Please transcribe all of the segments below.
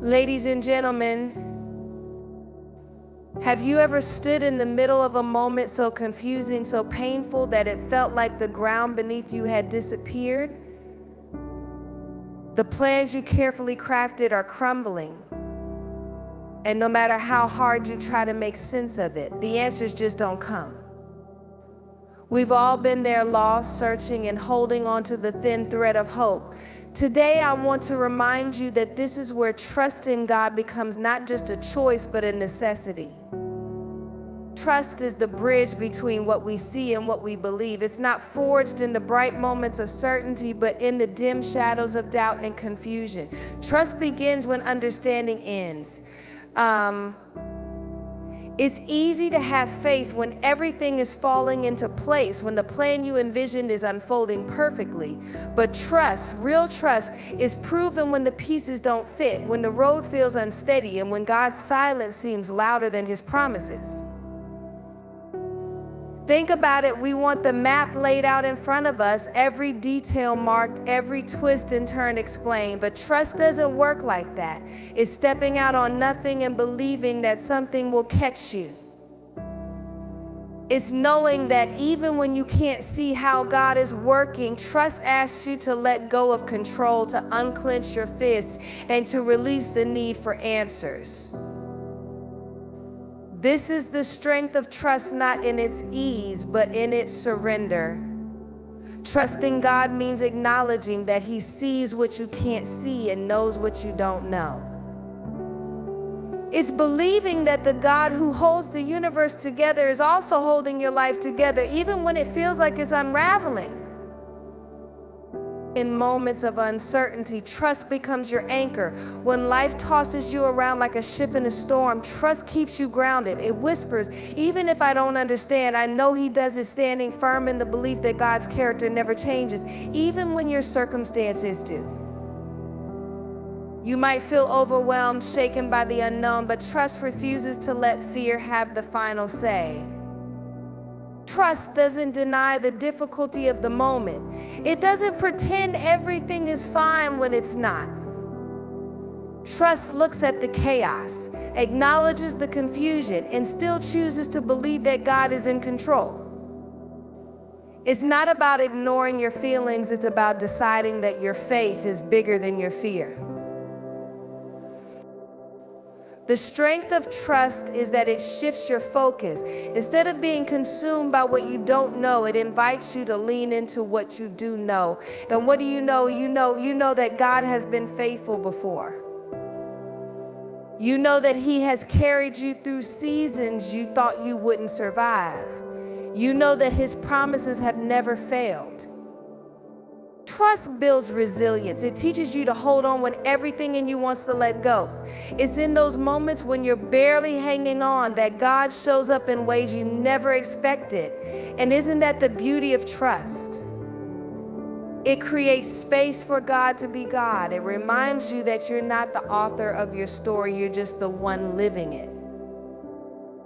Ladies and gentlemen, have you ever stood in the middle of a moment so confusing, so painful that it felt like the ground beneath you had disappeared? The plans you carefully crafted are crumbling, and no matter how hard you try to make sense of it, the answers just don't come. We've all been there, lost, searching, and holding on to the thin thread of hope. Today, I want to remind you that this is where trust in God becomes not just a choice, but a necessity. Trust is the bridge between what we see and what we believe. It's not forged in the bright moments of certainty, but in the dim shadows of doubt and confusion. Trust begins when understanding ends. It's easy to have faith when everything is falling into place, when the plan you envisioned is unfolding perfectly. But trust, real trust, is proven when the pieces don't fit, when the road feels unsteady, and when God's silence seems louder than His promises. Think about it. We want the map laid out in front of us, every detail marked, every twist and turn explained. But trust doesn't work like that. It's stepping out on nothing and believing that something will catch you. It's knowing that even when you can't see how God is working, trust asks you to let go of control, to unclench your fists, and to release the need for answers. This is the strength of trust, not in its ease, but in its surrender. Trusting God means acknowledging that He sees what you can't see and knows what you don't know. It's believing that the God who holds the universe together is also holding your life together, even when it feels like it's unraveling. In moments of uncertainty, trust becomes your anchor. When life tosses you around like a ship in a storm, trust keeps you grounded. It whispers, even if I don't understand, I know He does it, standing firm in the belief that God's character never changes, even when your circumstances do. You might feel overwhelmed, shaken by the unknown, but trust refuses to let fear have the final say. Trust doesn't deny the difficulty of the moment. It doesn't pretend everything is fine when it's not. Trust looks at the chaos, acknowledges the confusion, and still chooses to believe that God is in control. It's not about ignoring your feelings, it's about deciding that your faith is bigger than your fear. The strength of trust is that it shifts your focus. Instead of being consumed by what you don't know, it invites you to lean into what you do know. And what do you know? You know that God has been faithful before. You know that He has carried you through seasons you thought you wouldn't survive. You know that His promises have never failed. Trust builds resilience. It teaches you to hold on when everything in you wants to let go. It's in those moments when you're barely hanging on that God shows up in ways you never expected. And isn't that the beauty of trust? It creates space for God to be God. It reminds you that you're not the author of your story, you're just the one living it.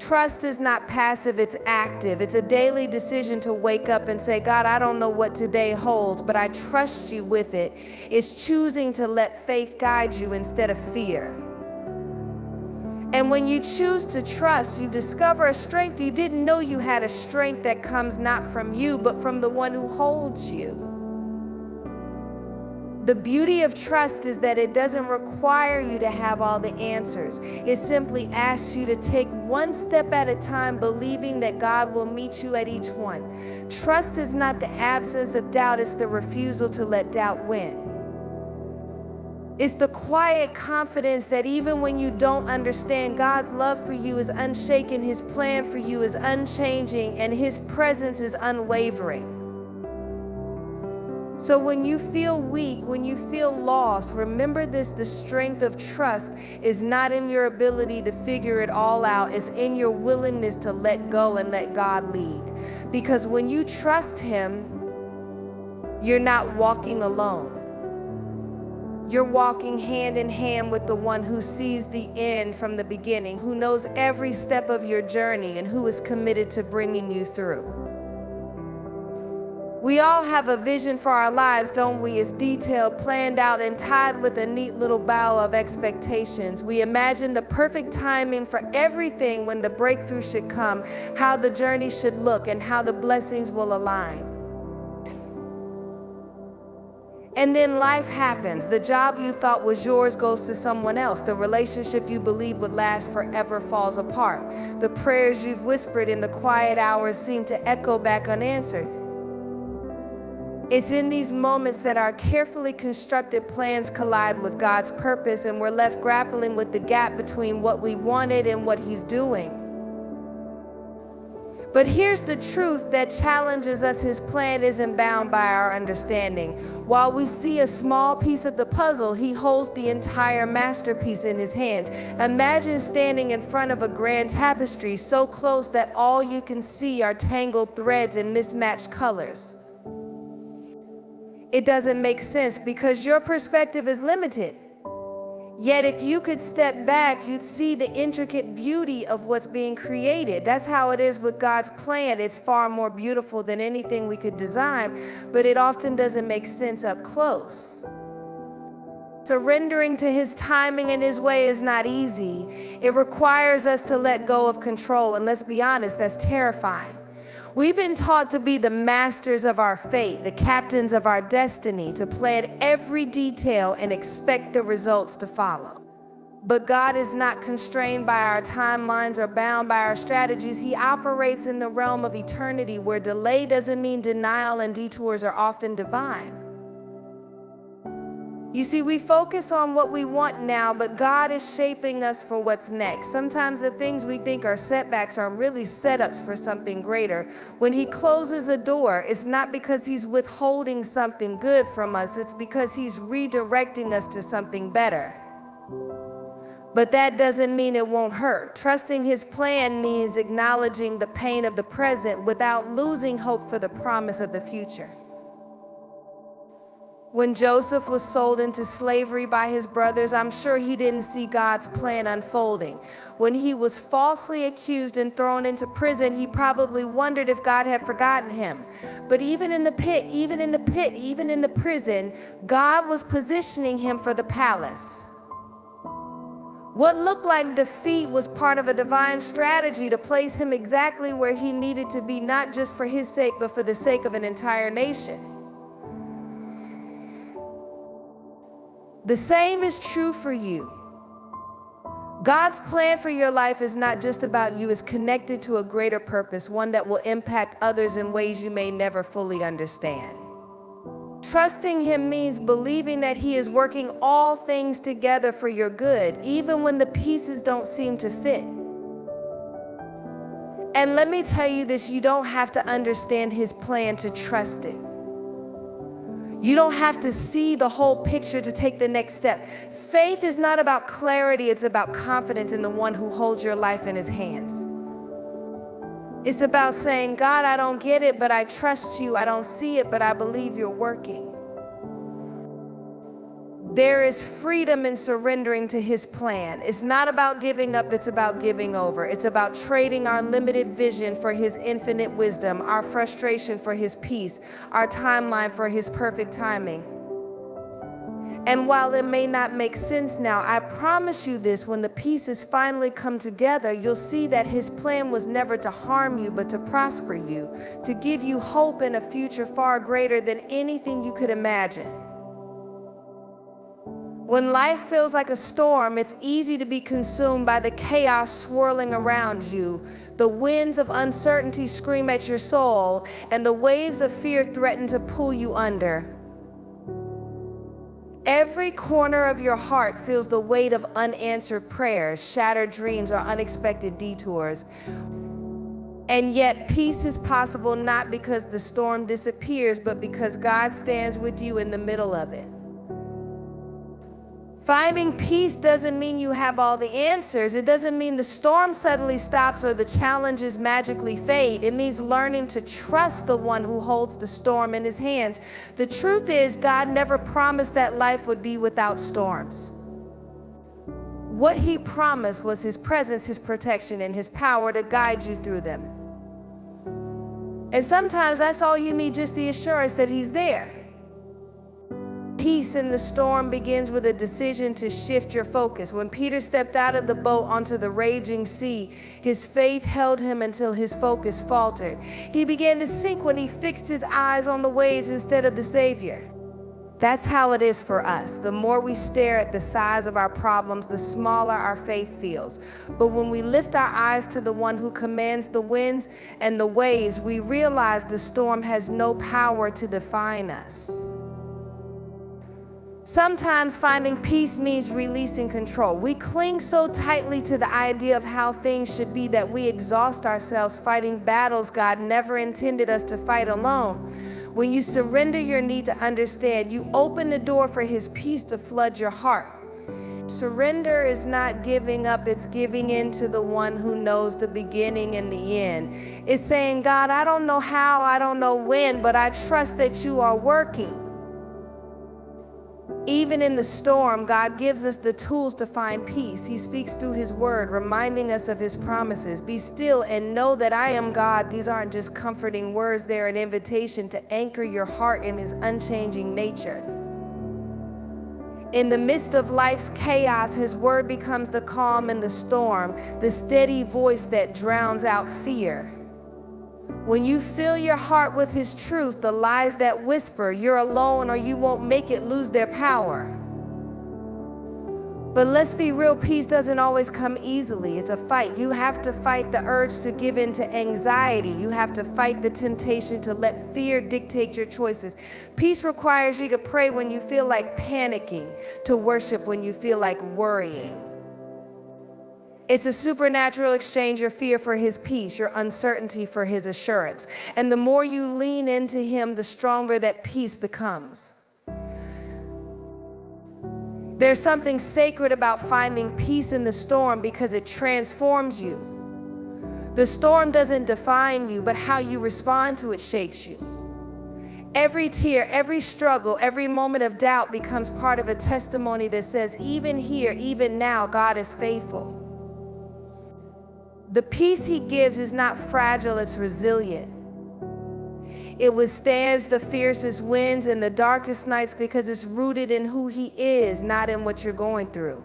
Trust is not passive, it's active. It's a daily decision to wake up and say, God, I don't know what today holds, but I trust you with it. It's choosing to let faith guide you instead of fear. And when you choose to trust, you discover a strength you didn't know you had, a strength that comes not from you, but from the one who holds you. The beauty of trust is that it doesn't require you to have all the answers. It simply asks you to take one step at a time, believing that God will meet you at each one. Trust is not the absence of doubt, it's the refusal to let doubt win. It's the quiet confidence that even when you don't understand, God's love for you is unshaken, His plan for you is unchanging, and His presence is unwavering. So when you feel weak, when you feel lost, remember this: the strength of trust is not in your ability to figure it all out. It's in your willingness to let go and let God lead. Because when you trust Him, you're not walking alone. You're walking hand in hand with the one who sees the end from the beginning, who knows every step of your journey, and who is committed to bringing you through. We all have a vision for our lives, don't we? It's detailed, planned out, and tied with a neat little bow of expectations. We imagine the perfect timing for everything when the breakthrough should come, how the journey should look, and how the blessings will align. And then life happens. The job you thought was yours goes to someone else. The relationship you believed would last forever falls apart. The prayers you've whispered in the quiet hours seem to echo back unanswered. It's in these moments that our carefully constructed plans collide with God's purpose, and we're left grappling with the gap between what we wanted and what He's doing. But here's the truth that challenges us. His plan isn't bound by our understanding. While we see a small piece of the puzzle, He holds the entire masterpiece in His hands. Imagine standing in front of a grand tapestry so close that all you can see are tangled threads and mismatched colors. It doesn't make sense because your perspective is limited. Yet if you could step back, you'd see the intricate beauty of what's being created. That's how it is with God's plan. It's far more beautiful than anything we could design, but it often doesn't make sense up close. Surrendering to His timing and His way is not easy. It requires us to let go of control, and let's be honest, that's terrifying. We've been taught to be the masters of our fate, the captains of our destiny, to plan every detail and expect the results to follow. But God is not constrained by our timelines or bound by our strategies. He operates in the realm of eternity, where delay doesn't mean denial and detours are often divine. You see, we focus on what we want now, but God is shaping us for what's next. Sometimes the things we think are setbacks are really setups for something greater. When He closes a door, it's not because He's withholding something good from us. It's because He's redirecting us to something better. But that doesn't mean it won't hurt. Trusting His plan means acknowledging the pain of the present without losing hope for the promise of the future. When Joseph was sold into slavery by his brothers, I'm sure he didn't see God's plan unfolding. When he was falsely accused and thrown into prison, he probably wondered if God had forgotten him. But even in the prison, God was positioning him for the palace. What looked like defeat was part of a divine strategy to place him exactly where he needed to be, not just for his sake, but for the sake of an entire nation. The same is true for you. God's plan for your life is not just about you. It's connected to a greater purpose, one that will impact others in ways you may never fully understand. Trusting Him means believing that He is working all things together for your good, even when the pieces don't seem to fit. And let me tell you this, you don't have to understand His plan to trust it. You don't have to see the whole picture to take the next step. Faith is not about clarity, it's about confidence in the one who holds your life in His hands. It's about saying, God, I don't get it, but I trust you. I don't see it, but I believe you're working. There is freedom in surrendering to His plan. It's not about giving up, it's about giving over. It's about trading our limited vision for His infinite wisdom, our frustration for His peace, our timeline for His perfect timing. And while it may not make sense now, I promise you this, when the pieces finally come together, you'll see that His plan was never to harm you, but to prosper you, to give you hope in a future far greater than anything you could imagine. When life feels like a storm, it's easy to be consumed by the chaos swirling around you. The winds of uncertainty scream at your soul, and the waves of fear threaten to pull you under. Every corner of your heart feels the weight of unanswered prayers, shattered dreams, or unexpected detours. And yet peace is possible not because the storm disappears, but because God stands with you in the middle of it. Finding peace doesn't mean you have all the answers. It doesn't mean the storm suddenly stops or the challenges magically fade. It means learning to trust the one who holds the storm in His hands. The truth is, God never promised that life would be without storms. What He promised was His presence, His protection, and His power to guide you through them. And sometimes that's all you need, just the assurance that he's there. Peace in the storm begins with a decision to shift your focus. When Peter stepped out of the boat onto the raging sea, his faith held him until his focus faltered. He began to sink when he fixed his eyes on the waves instead of the Savior. That's how it is for us. The more we stare at the size of our problems, the smaller our faith feels. But when we lift our eyes to the one who commands the winds and the waves, we realize the storm has no power to define us. Sometimes finding peace means releasing control. We cling so tightly to the idea of how things should be that we exhaust ourselves fighting battles God never intended us to fight alone. When you surrender your need to understand, you open the door for his peace to flood your heart. Surrender is not giving up, it's giving in to the one who knows the beginning and the end. It's saying, God, I don't know how, I don't know when, but I trust that you are working. Even in the storm, God gives us the tools to find peace. He speaks through his word, reminding us of his promises. Be still and know that I am God. These aren't just comforting words, they're an invitation to anchor your heart in his unchanging nature. In the midst of life's chaos, his word becomes the calm in the storm, the steady voice that drowns out fear. When you fill your heart with his truth, the lies that whisper, you're alone or you won't make it, lose their power. But let's be real, peace doesn't always come easily. It's a fight. You have to fight the urge to give in to anxiety. You have to fight the temptation to let fear dictate your choices. Peace requires you to pray when you feel like panicking, to worship when you feel like worrying. It's a supernatural exchange, your fear for his peace, your uncertainty for his assurance. And the more you lean into him, the stronger that peace becomes. There's something sacred about finding peace in the storm because it transforms you. The storm doesn't define you, but how you respond to it shapes you. Every tear, every struggle, every moment of doubt becomes part of a testimony that says, even here, even now, God is faithful. The peace he gives is not fragile, it's resilient. It withstands the fiercest winds and the darkest nights because it's rooted in who he is, not in what you're going through.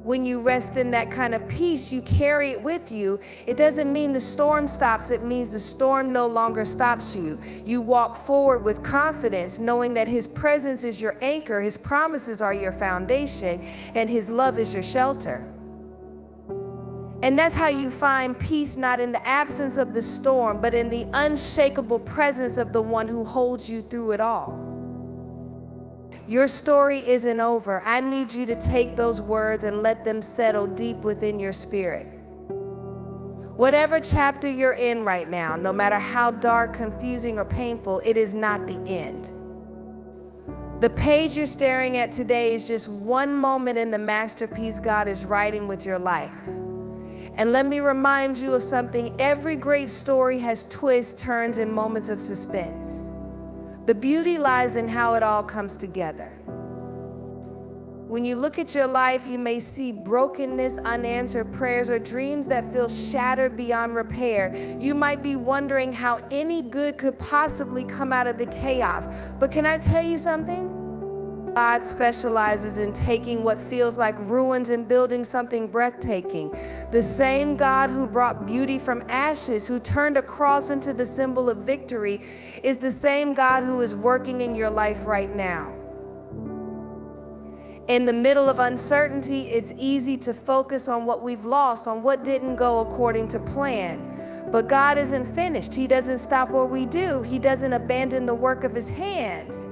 When you rest in that kind of peace, you carry it with you. It doesn't mean the storm stops, it means the storm no longer stops you. You walk forward with confidence, knowing that his presence is your anchor, his promises are your foundation, and his love is your shelter. And that's how you find peace, not in the absence of the storm, but in the unshakable presence of the one who holds you through it all. Your story isn't over. I need you to take those words and let them settle deep within your spirit. Whatever chapter you're in right now, no matter how dark, confusing, or painful, it is not the end. The page you're staring at today is just one moment in the masterpiece God is writing with your life. And let me remind you of something. Every great story has twists, turns, and moments of suspense. The beauty lies in how it all comes together. When you look at your life, you may see brokenness, unanswered prayers, or dreams that feel shattered beyond repair. You might be wondering how any good could possibly come out of the chaos. But can I tell you something? God specializes in taking what feels like ruins and building something breathtaking. The same God who brought beauty from ashes, who turned a cross into the symbol of victory, is the same God who is working in your life right now. In the middle of uncertainty, it's easy to focus on what we've lost, on what didn't go according to plan. But God isn't finished. He doesn't stop where we do. He doesn't abandon the work of his hands.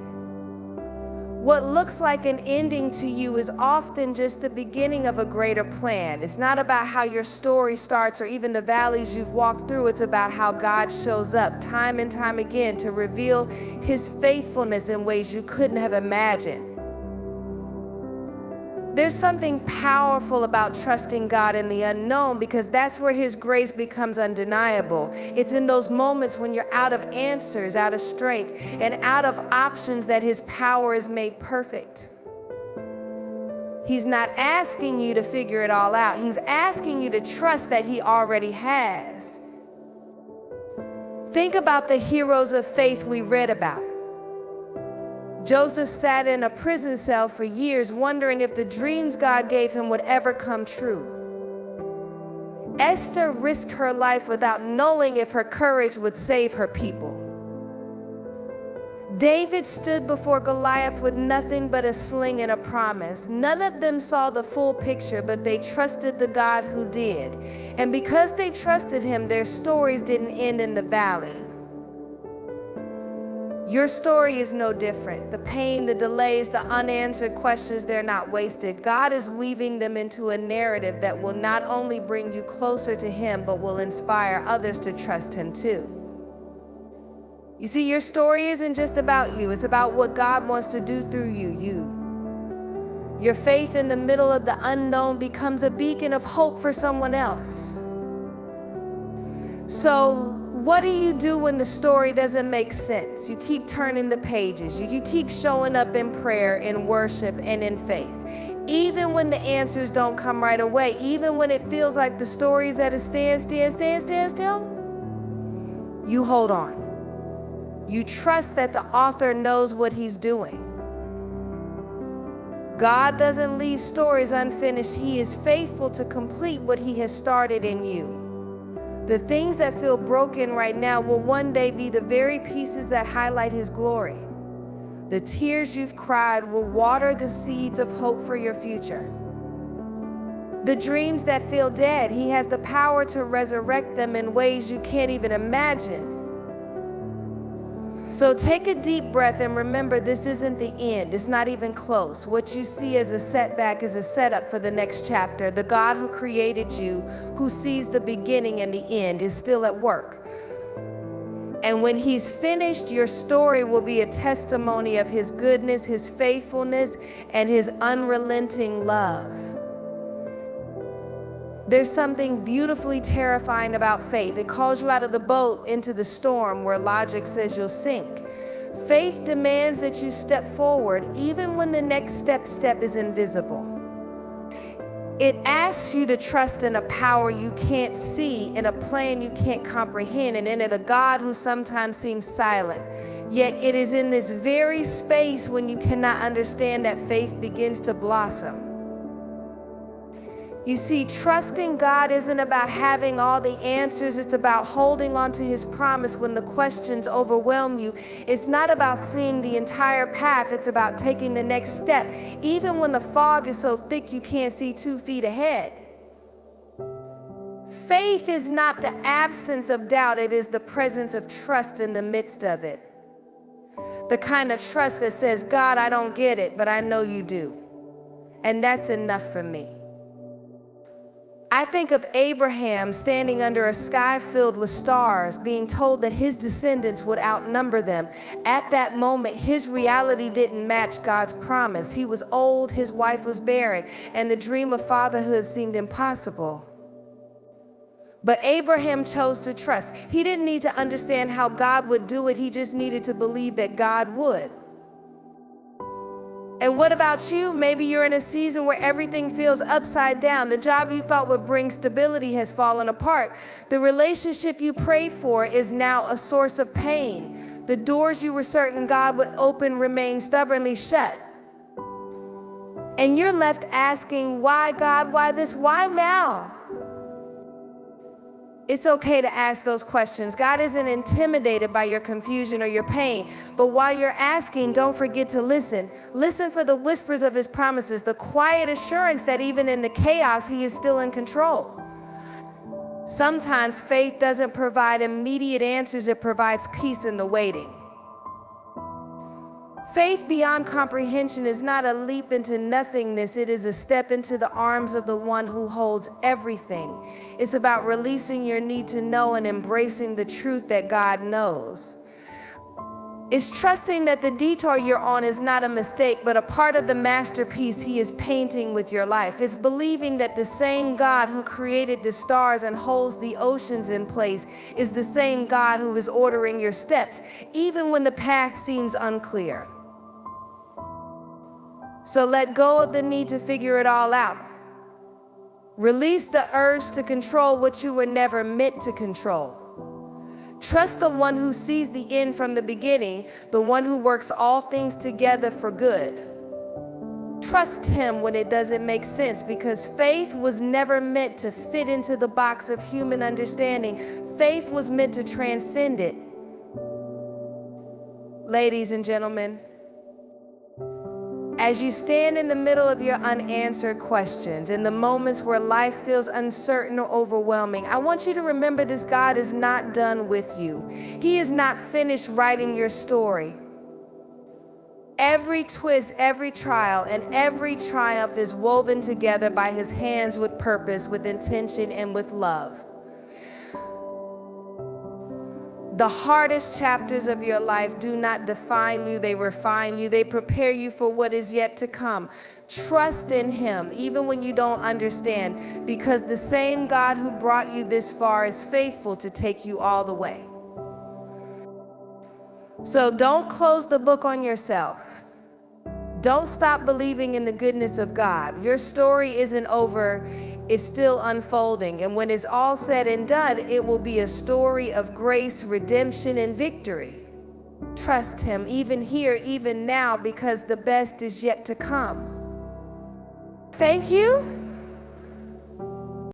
What looks like an ending to you is often just the beginning of a greater plan. It's not about how your story starts or even the valleys you've walked through. It's about how God shows up time and time again to reveal his faithfulness in ways you couldn't have imagined. There's something powerful about trusting God in the unknown because that's where his grace becomes undeniable. It's in those moments when you're out of answers, out of strength, and out of options that his power is made perfect. He's not asking you to figure it all out. He's asking you to trust that he already has. Think about the heroes of faith we read about. Joseph sat in a prison cell for years wondering if the dreams God gave him would ever come true. Esther risked her life without knowing if her courage would save her people. David stood before Goliath with nothing but a sling and a promise. None of them saw the full picture, but they trusted the God who did. And because they trusted him, their stories didn't end in the valley. Your story is no different. The pain, the delays, the unanswered questions, they're not wasted. God is weaving them into a narrative that will not only bring you closer to him, but will inspire others to trust him too. You see, your story isn't just about you. It's about what God wants to do through you. Your faith in the middle of the unknown becomes a beacon of hope for someone else. So, what do you do when the story doesn't make sense? You keep turning the pages. You keep showing up in prayer, in worship, and in faith. Even when the answers don't come right away, even when it feels like the story's at a standstill, you hold on. You trust that the author knows what he's doing. God doesn't leave stories unfinished. He is faithful to complete what he has started in you. The things that feel broken right now will one day be the very pieces that highlight his glory. The tears you've cried will water the seeds of hope for your future. The dreams that feel dead, he has the power to resurrect them in ways you can't even imagine. So take a deep breath and remember, this isn't the end. It's not even close. What you see as a setback is a setup for the next chapter. The God who created you, who sees the beginning and the end, is still at work. And when he's finished, your story will be a testimony of his goodness, his faithfulness, and his unrelenting love. There's something beautifully terrifying about faith. It calls you out of the boat into the storm where logic says you'll sink. Faith demands that you step forward even when the next step is invisible. It asks you to trust in a power you can't see, in a plan you can't comprehend, and in a God who sometimes seems silent. Yet it is in this very space when you cannot understand that faith begins to blossom. You see, trusting God isn't about having all the answers. It's about holding on to his promise when the questions overwhelm you. It's not about seeing the entire path. It's about taking the next step, even when the fog is so thick you can't see 2 feet ahead. Faith is not the absence of doubt. It is the presence of trust in the midst of it. The kind of trust that says, God, I don't get it, but I know you do. And that's enough for me. I think of Abraham standing under a sky filled with stars, being told that his descendants would outnumber them. At that moment, his reality didn't match God's promise. He was old, his wife was barren, and the dream of fatherhood seemed impossible. But Abraham chose to trust. He didn't need to understand how God would do it. He just needed to believe that God would. And what about you? Maybe you're in a season where everything feels upside down. The job you thought would bring stability has fallen apart. The relationship you prayed for is now a source of pain. The doors you were certain God would open remain stubbornly shut. And you're left asking, why God? Why this? Why now? It's okay to ask those questions. God isn't intimidated by your confusion or your pain. But while you're asking, don't forget to listen. Listen for the whispers of his promises, the quiet assurance that even in the chaos, he is still in control. Sometimes faith doesn't provide immediate answers. It provides peace in the waiting. Faith beyond comprehension is not a leap into nothingness. It is a step into the arms of the one who holds everything. It's about releasing your need to know and embracing the truth that God knows. It's trusting that the detour you're on is not a mistake, but a part of the masterpiece he is painting with your life. It's believing that the same God who created the stars and holds the oceans in place is the same God who is ordering your steps, even when the path seems unclear. So let go of the need to figure it all out. Release the urge to control what you were never meant to control. Trust the one who sees the end from the beginning, the one who works all things together for good. Trust him when it doesn't make sense, because faith was never meant to fit into the box of human understanding. Faith was meant to transcend it. Ladies and gentlemen, as you stand in the middle of your unanswered questions, in the moments where life feels uncertain or overwhelming, I want you to remember this: God is not done with you. He is not finished writing your story. Every twist, every trial, and every triumph is woven together by his hands with purpose, with intention, and with love. The hardest chapters of your life do not define you, they refine you. They prepare you for what is yet to come. Trust in him, even when you don't understand, because the same God who brought you this far is faithful to take you all the way. So don't close the book on yourself. Don't stop believing in the goodness of God. Your story isn't over. It's still unfolding. And when it's all said and done, it will be a story of grace, redemption, and victory. Trust him, even here, even now, because the best is yet to come. Thank you.